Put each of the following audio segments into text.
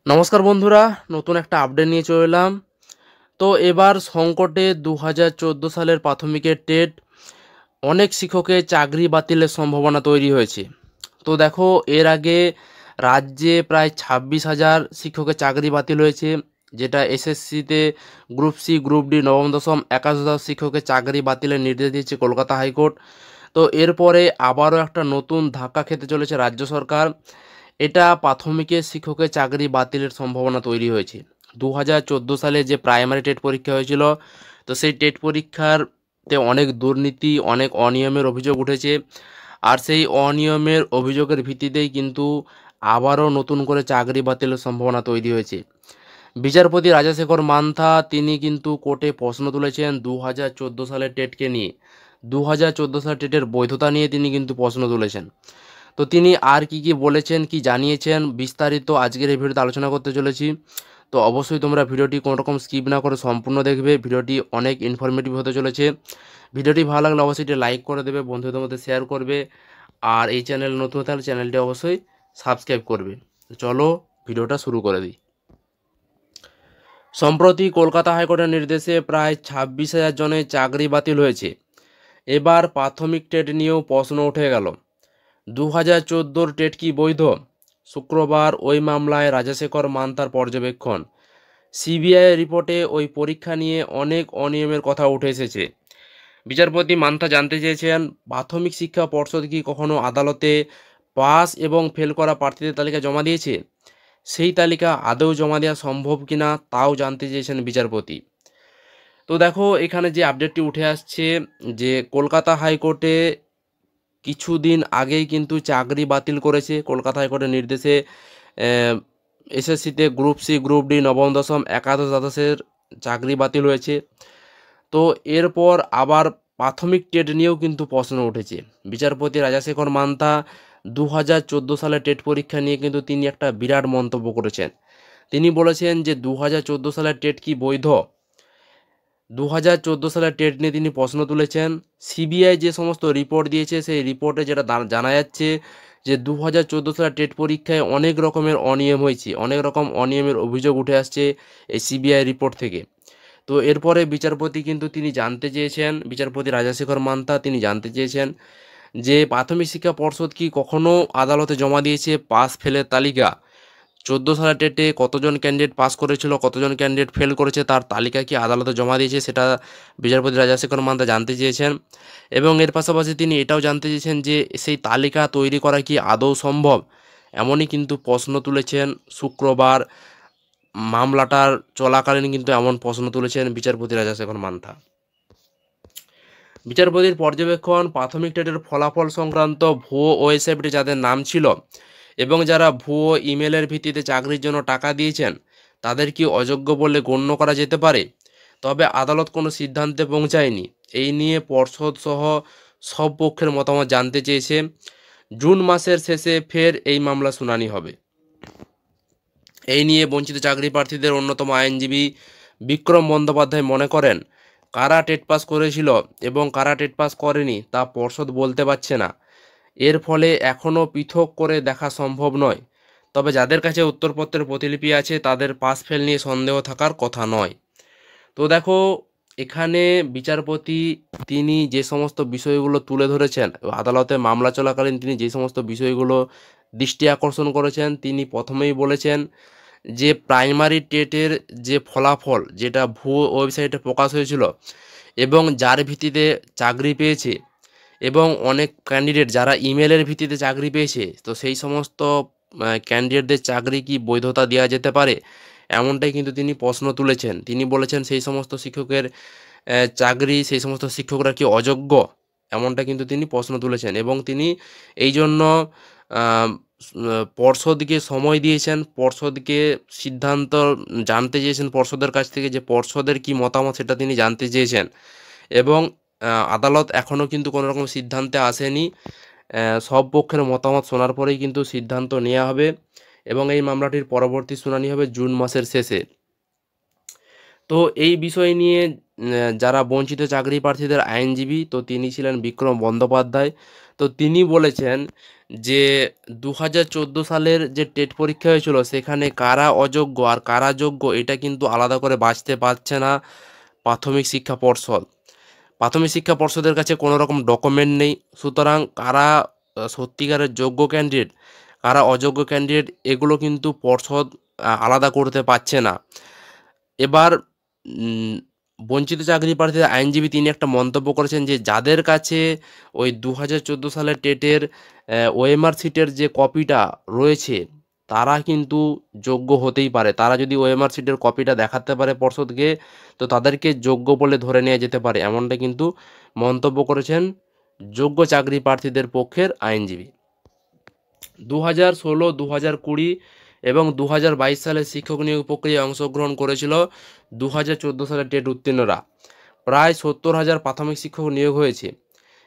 নমস্কার বন্ধুরা, নতুন একটা আপডেট নিয়ে চলে এলাম। তো এবার সংকটে 2014 সালের প্রাথমিকের টেট অনেক শিক্ষকের চাকরি বাতিলের সম্ভাবনা তৈরি হয়েছে। তো দেখো, এর আগে রাজ্যে প্রায় 26,000 শিক্ষকের চাকরি বাতিল হয়েছে, যেটা এসএসসিতে গ্রুপ সি, গ্রুপ ডি, নবম দশম, একাদশ শিক্ষকের চাকরি বাতিলের নির্দেশ দিয়েছে কলকাতা হাইকোর্ট। তো এরপরে আবারও একটা নতুন ধাক্কা খেতে চলেছে রাজ্য সরকার। এটা প্রাথমিকের শিক্ষকের চাকরি বাতিলের সম্ভাবনা তৈরি হয়েছে। 2014 সালে যে প্রাইমারি টেট পরীক্ষা হয়েছিল, তো সেই টেট পরীক্ষাতে অনেক দুর্নীতি, অনেক অনিয়মের অভিযোগ উঠেছে। আর সেই অনিয়মের অভিযোগের ভিত্তিতেই কিন্তু আবারও নতুন করে চাকরি বাতিলের সম্ভাবনা তৈরি হয়েছে। বিচারপতি রাজাশেখর মান্থা তিনি কিন্তু কোর্টে প্রশ্ন তুলেছেন 2014 সালের টেটকে নিয়ে। 2014 সালের টেটের বৈধতা নিয়ে তিনি কিন্তু প্রশ্ন তুলেছেন। তো তিনি আর কি বলেছেন, কি জানিয়েছেন, বিস্তারিত আজকের এই ভিডিওতে আলোচনা করতে চলেছি। তো অবশ্যই তোমরা ভিডিওটি কোনো রকম স্কিপ না করে সম্পূর্ণ দেখবে। ভিডিওটি অনেক ইনফরমেটিভ হতে চলেছে। ভিডিওটি ভালো লাগলে অবশ্যই এটি লাইক করে দেবে, বন্ধুদের মধ্যে শেয়ার করবে। আর এই চ্যানেল নতুন হলে চ্যানেলটি অবশ্যই সাবস্ক্রাইব করবে। তো চলো ভিডিওটা শুরু করে দিই। সম্প্রতি কলকাতা হাইকোর্টের নির্দেশে প্রায় 26,000 জনের চাকরি বাতিল হয়েছে। এবার প্রাথমিক টেট নিয়েও প্রশ্ন উঠে গেল, 2014 টেট কি বৈধ? শুক্রবার ওই মামলায় রাজাশেখর মান্থার পর্যবেক্ষণ। সিবিআই রিপোর্টে ওই পরীক্ষা নিয়ে অনেক অনিয়মের কথা উঠে এসেছে। বিচারপতি মান্থা জানতে চেয়েছেন, প্রাথমিক শিক্ষা পর্ষদ কি কখনো আদালতে পাস এবং ফেল করা প্রার্থীদের তালিকা জমা দিয়েছে? সেই তালিকা আদৌ জমা দেওয়া সম্ভব কিনা তাও জানতে চেয়েছেন বিচারপতি। তো দেখো, এখানে যে আপডেটটি উঠে আসছে, যে কলকাতা হাইকোর্টে কিছুদিন আগেই কিন্তু চাকরি বাতিল করেছে কলকাতা হাইকোর্টের নির্দেশে। এসএসসিতে গ্রুপ সি, গ্রুপ ডি, নবম দশম, একাদশ দ্বাদশের চাকরি বাতিল হয়েছে। তো এরপর আবার প্রাথমিক টেট নিয়েও কিন্তু প্রশ্ন উঠেছে। বিচারপতি রাজাশেখর মান্থা 2014 সালে টেট পরীক্ষা নিয়ে কিন্তু তিনি একটা বিরাট মন্তব্য করেছেন। তিনি বলেছেন যে 2014 সালের টেট কি বৈধ? 2014 সালের টেট নিয়ে তিনি প্রশ্ন তুলেছেন। সিবিআই যে সমস্ত রিপোর্ট দিয়েছে, সেই রিপোর্টে যেটা জানা যাচ্ছে যে 2014 সালের টেট পরীক্ষায় অনেক রকমের অনিয়ম হয়েছে, অনেক রকম অনিয়মের অভিযোগ উঠে আসছে এই সিবিআই রিপোর্ট থেকে। তো এরপরে বিচারপতি কিন্তু তিনি জানতে চেয়েছেন, বিচারপতি রাজাশেখর মান্থা তিনি জানতে চেয়েছেন যে প্রাথমিক শিক্ষা পর্ষদ কি কখনো আদালতে জমা দিয়েছে পাস ফেলের তালিকা? 14 সালের টেটে কতজন ক্যান্ডিডেট পাস করেছিল, কতজন ক্যান্ডিডেট ফেল করেছে, তার তালিকা কি আদালতে জমা দিয়েছে, সেটা বিচারপতি রাজাশেখর মান্থা জানতে চেয়েছেন। এবং এর পাশাপাশি তিনি এটাও জানতে চেয়েছেন যে সেই তালিকা তৈরি করা কি আদৌ সম্ভব? এমনই কিন্তু প্রশ্ন তুলেছেন শুক্রবার মামলাটার চলাকালীন, কিন্তু এমন প্রশ্ন তুলেছেন বিচারপতি রাজাশেখর মান্থা। বিচারপতির পর্যবেক্ষণ, প্রাথমিক টেটের ফলাফল সংক্রান্ত ভুয়ো ওয়েবসাইটে যাদের নাম ছিল এবং যারা ভুয়ো ইমেলের ভিত্তিতে চাকরির জন্য টাকা দিয়েছেন, তাদের কি অযোগ্য বলে গণ্য করা যেতে পারে? তবে আদালত কোনো সিদ্ধান্তে পৌঁছায়নি। এই নিয়ে পর্ষদ সহ সব পক্ষের মতামত জানতে চেয়েছে। জুন মাসের শেষে ফের এই মামলা শুনানি হবে। এই নিয়ে বঞ্চিত চাকরি প্রার্থীদের অন্যতম আইনজীবী বিক্রম বন্দ্যোপাধ্যায় মনে করেন, কারা টেট পাস করেছিল এবং কারা টেট পাস করেনি তা পর্ষদ বলতে পারছে না। এর ফলে এখনও পৃথক করে দেখা সম্ভব নয়। তবে যাদের কাছে উত্তরপত্রের প্রতিলিপি আছে তাদের পাস ফেল নিয়ে সন্দেহ থাকার কথা নয়। তো দেখো, এখানে বিচারপতি তিনি যে সমস্ত বিষয়গুলো তুলে ধরেছেন আদালতে মামলা চলাকালীন, তিনি যে সমস্ত বিষয়গুলো দৃষ্টি আকর্ষণ করেছেন, তিনি প্রথমেই বলেছেন যে প্রাইমারি টেটের যে ফলাফল যেটা ভুয়ো ওয়েবসাইটে প্রকাশ হয়েছিল এবং যার ভিত্তিতে চাকরি পেয়েছে, এবং অনেক ক্যান্ডিডেট যারা ইমেলের ভিত্তিতে চাকরি পেয়েছে, তো সেই সমস্ত ক্যান্ডিডেটদের চাকরি কি বৈধতা দেওয়া যেতে পারে, এমনটাই কিন্তু তিনি প্রশ্ন তুলেছেন। তিনি বলেছেন সেই সমস্ত শিক্ষকের চাকরি, সেই সমস্ত শিক্ষকরা কি অযোগ্য, এমনটা কিন্তু তিনি প্রশ্ন তুলেছেন। এবং তিনি এই জন্য আহ, পর্ষদকে সময় দিয়েছেন, পর্ষদকে সিদ্ধান্ত জানতে চেয়েছেন পর্ষদের কাছ থেকে, যে পর্ষদের কি মতামত সেটা তিনি জানতে চেয়েছেন। এবং আদালত এখনও কিন্তু কোনো রকম সিদ্ধান্তে আসেনি। সব পক্ষের মতামত শোনার পরেই কিন্তু সিদ্ধান্ত নেওয়া হবে এবং এই মামলাটির পরবর্তী শুনানি হবে জুন মাসের শেষে। তো এই বিষয় নিয়ে যারা বঞ্চিত চাকরি প্রার্থীদের আইনজীবী, তো তিনি ছিলেন বিক্রম বন্দ্যোপাধ্যায়। তো তিনি বলেছেন যে 2014 সালের যে টেট পরীক্ষা হয়েছিল সেখানে কারা অযোগ্য আর কারা যোগ্য এটা কিন্তু আলাদা করে বাছতে পারছে না প্রাথমিক শিক্ষা পর্ষদ। প্রাথমিক শিক্ষা পর্ষদের কাছে কোনো রকম ডকুমেন্ট নেই, সুতরাং কারা সত্যিকারের যোগ্য ক্যান্ডিডেট কারা অযোগ্য ক্যান্ডিডেট এগুলো কিন্তু পর্ষদ আলাদা করতে পারছে না। এবার বঞ্চিত চাকরি প্রার্থীদের আইনজীবী তিনি একটা মন্তব্য করেছেন যে যাদের কাছে ওই 2014 সালের টেটের ওএমআর সিটের যে কপিটা রয়েছে তারা কিন্তু যোগ্য হতেই পারে। তারা যদি ওএমআর সিটের কপিটা দেখাতে পারে পর্ষদকে, তো তাদেরকে যোগ্য বলে ধরে নেওয়া যেতে পারে, এমনটা কিন্তু মন্তব্য করেছেন যোগ্য চাকরি প্রার্থীদের পক্ষের আইনজীবী। 2016, 2020 এবং 2022 সালে শিক্ষক নিয়োগ প্রক্রিয়ায় অংশগ্রহণ করেছিল 2014 সালের টেট উত্তীর্ণরা। প্রায় 70,000 প্রাথমিক শিক্ষক নিয়োগ হয়েছে।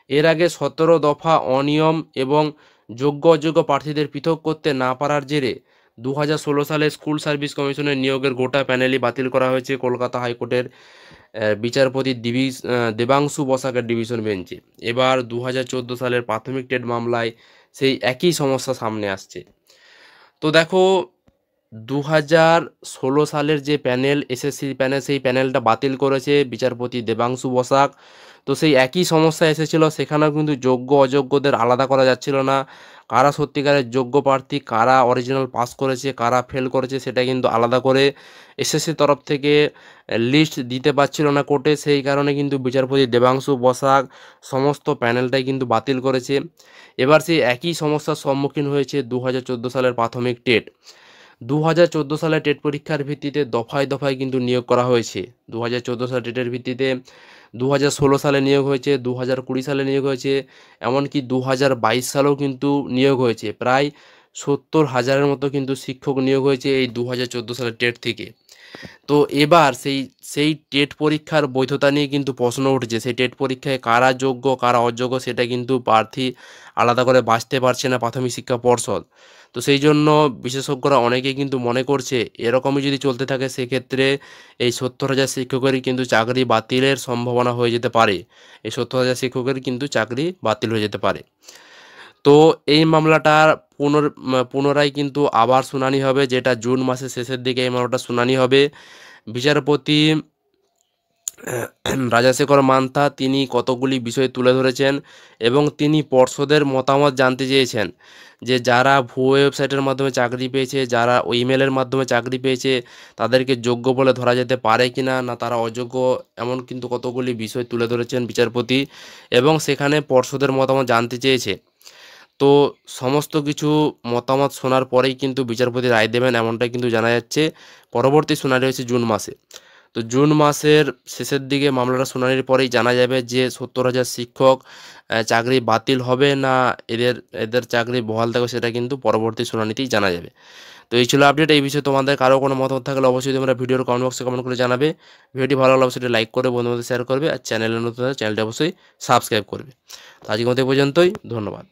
এর আগে 17 দফা অনিয়ম এবং যোগ্য অযোগ্য প্রার্থীদের পৃথক করতে না পারার জেরে 2016 সালে স্কুল সার্ভিস কমিশনের নিয়োগের গোটা প্যানেলই বাতিল করা হয়েছে কলকাতা হাইকোর্টের বিচারপতি দেবাংশু বসাকের ডিভিশন বেঞ্চে। এবার 2014 সালের প্রাথমিক টেট মামলায় সেই একই সমস্যা সামনে আসছে। তো দেখো 2016 সালের যে প্যানেল এসএসসি প্যানেল সেই প্যানেলটা বাতিল করেছে বিচারপতি দেবাংশু বসাক। তো সেই একই সমস্যা এসেছিল, সেখানেও কিন্তু যোগ্য অযোগ্যদের আলাদা করা যাচ্ছিল না। কারা সত্যিকারের যোগ্য প্রার্থী কারা অরিজিনাল পাস করেছে কারা ফেল করেছে সেটা কিন্তু আলাদা করে এসএসসি তরফ থেকে লিস্ট দিতে পারছিল না কোর্টে। সেই কারণে কিন্তু বিচারপতি দেবাংশু বসাক সমস্ত প্যানেলটাই কিন্তু বাতিল করেছে। এবার সেই একই সমস্যার সম্মুখীন হয়েছে 2014 সালের প্রাথমিক টেট। 2014 সালে টেট পরীক্ষার ভিত্তিতে দফায় দফায় কিন্তু নিয়োগ করা হয়েছে। 2014 সালে টেটের ভিত্তিতে 2016 সালে নিয়োগ হয়েছে, 2020 সালে নিয়োগ হয়েছে, এমনকি 2022 সালেও কিন্তু নিয়োগ হয়েছে। প্রায় 70,000-এর মতো কিন্তু শিক্ষক নিয়োগ হয়েছে এই 2014 সালের টেট থেকে। তো এবার সেই টেট পরীক্ষার বৈধতা নিয়ে কিন্তু প্রশ্ন উঠেছে। সেই টেট পরীক্ষায় কারা যোগ্য কারা অযোগ্য সেটা কিন্তু প্রার্থী আলাদা করে বাছতে পারছে না প্রাথমিক শিক্ষা পর্ষদ। তো সেই জন্য বিশেষজ্ঞরা অনেকেই কিন্তু মনে করছে এরকমই যদি চলতে থাকে সেক্ষেত্রে এই 70,000 শিক্ষকেরই কিন্তু চাকরি বাতিলের সম্ভাবনা হয়ে যেতে পারে। এই 70,000 শিক্ষকের কিন্তু চাকরি বাতিল হয়ে যেতে পারে। তো এই মামলাটার পুনরায় কিন্তু আবার শুনানি হবে, যেটা জুন মাসের শেষের দিকে এই মামলাটা শুনানি হবে। বিচারপতি রাজাশেখর মান্থা তিনি কতগুলি বিষয় তুলে ধরেছেন এবং তিনি পর্ষদের মতামত জানতে চেয়েছেন যে যারা ভুয়ো ওয়েবসাইটের মাধ্যমে চাকরি পেয়েছে যারা ইমেলের মাধ্যমে চাকরি পেয়েছে তাদেরকে যোগ্য বলে ধরা যেতে পারে কি না না তারা অযোগ্য, এমন কিন্তু কতগুলি বিষয় তুলে ধরেছেন বিচারপতি এবং সেখানে পর্ষদের মতামত জানতে চেয়েছে। তো সমস্ত কিছু মতামত শোনার পরেই কিন্তু বিচারপতি রায় দেবেন এমনটাই কিন্তু জানা যাচ্ছে। পরবর্তী শুনানি হয়েছে জুন মাসে। তো জুন মাসের শেষের দিকে মামলাটা শুনানির পরেই জানা যাবে যে 70,000 শিক্ষক চাকরি বাতিল হবে না এদের চাকরি বহাল থাকবে, সেটা কিন্তু পরবর্তী শুনানিতেই জানা যাবে। তো এই ছিল আপডেট। এই বিষয়ে তোমাদের কারো কোনো মতামত থাকলে অবশ্যই তোমরা ভিডিওর কমেন্ট বক্সে কমেন্ট করে জানাবে। ভিডিওটি ভালো লাগলে অবশ্যই লাইক করে বন্ধুদের শেয়ার করবে আর চ্যানেলে নতুন চ্যানেলটি অবশ্যই সাবস্ক্রাইব করবে। তো আজকের মতো এই পর্যন্তই, ধন্যবাদ।